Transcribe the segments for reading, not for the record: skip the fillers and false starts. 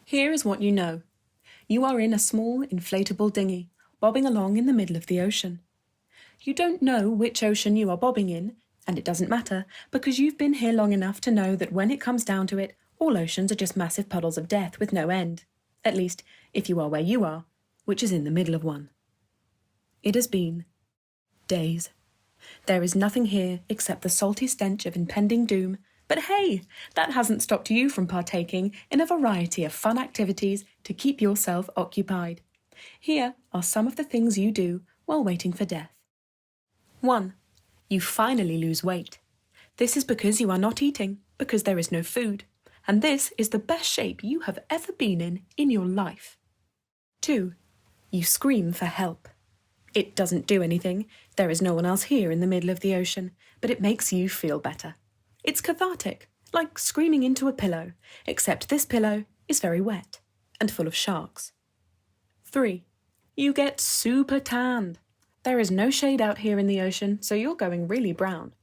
Here is what you know. You are in a small, inflatable dinghy, bobbing along in the middle of the ocean. You don't know which ocean you are bobbing in, and it doesn't matter, because you've been here long enough to know that when it comes down to it, all oceans are just massive puddles of death with no end. At least, if you are where you are, which is in the middle of one. It has been days. There is nothing here except the salty stench of impending doom, but hey, that hasn't stopped you from partaking in a variety of fun activities to keep yourself occupied. Here are some of the things you do while waiting for death. 1. You finally lose weight. This is because you are not eating, because there is no food, and this is the best shape you have ever been in your life. 2. You scream for help. It doesn't do anything, there is no one else here in the middle of the ocean, but it makes you feel better. It's cathartic, like screaming into a pillow, except this pillow is very wet and full of sharks. 3. You get super tanned. There is no shade out here in the ocean, so you're going really brown.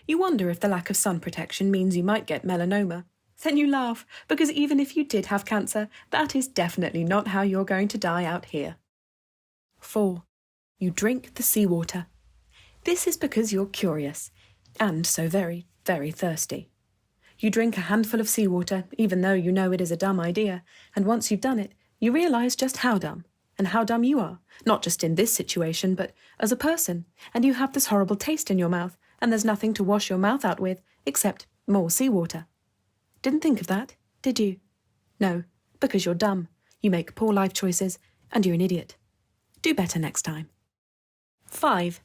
You wonder if the lack of sun protection means you might get melanoma. Then you laugh, because even if you did have cancer, that is definitely not how you're going to die out here. 4. You drink the seawater. This is because you're curious, and so very, very thirsty. You drink a handful of seawater, even though you know it is a dumb idea, and once you've done it, you realise just how dumb, and how dumb you are, not just in this situation, but as a person, and you have this horrible taste in your mouth, and there's nothing to wash your mouth out with, except more seawater. Didn't think of that, did you? No, because you're dumb, you make poor life choices, and you're an idiot. Do better next time. 5.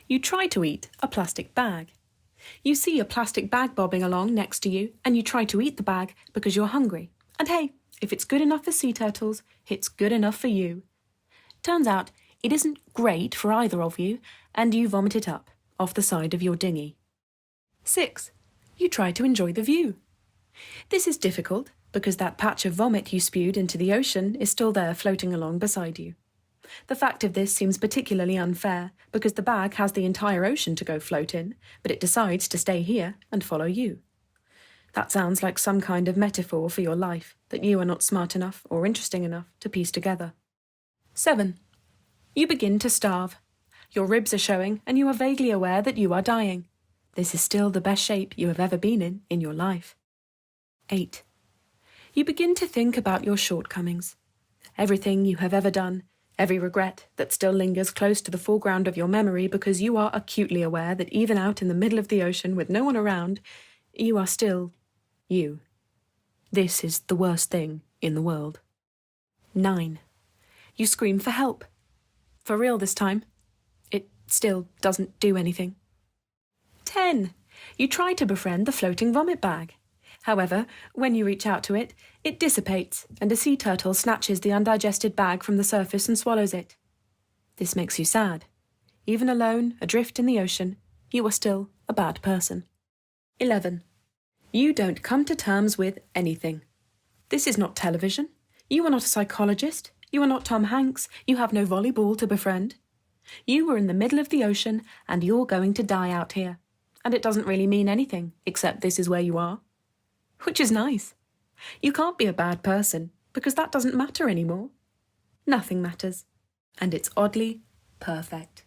You try to eat a plastic bag. You see a plastic bag bobbing along next to you, and you try to eat the bag because you're hungry. And hey, if it's good enough for sea turtles, it's good enough for you. Turns out it isn't great for either of you, and you vomit it up off the side of your dinghy. 6. You try to enjoy the view. This is difficult because that patch of vomit you spewed into the ocean is still there floating along beside you. The fact of this seems particularly unfair because the bag has the entire ocean to go float in, but it decides to stay here and follow you. That sounds like some kind of metaphor for your life that you are not smart enough or interesting enough to piece together. 7. You begin to starve. Your ribs are showing and you are vaguely aware that you are dying. This is still the best shape you have ever been in your life. 8. You begin to think about your shortcomings. Everything you have ever done, every regret that still lingers close to the foreground of your memory because you are acutely aware that even out in the middle of the ocean with no one around, you are still you. This is the worst thing in the world. 9. You scream for help. For real this time. It still doesn't do anything. 10. You try to befriend the floating vomit bag. However, when you reach out to it, it dissipates, and a sea turtle snatches the undigested bag from the surface and swallows it. This makes you sad. Even alone, adrift in the ocean, you are still a bad person. 11. You don't come to terms with anything. This is not television. You are not a psychologist. You are not Tom Hanks. You have no volleyball to befriend. You were in the middle of the ocean, and you're going to die out here. And it doesn't really mean anything, except this is where you are. Which is nice. You can't be a bad person, because that doesn't matter anymore. Nothing matters. And it's oddly perfect.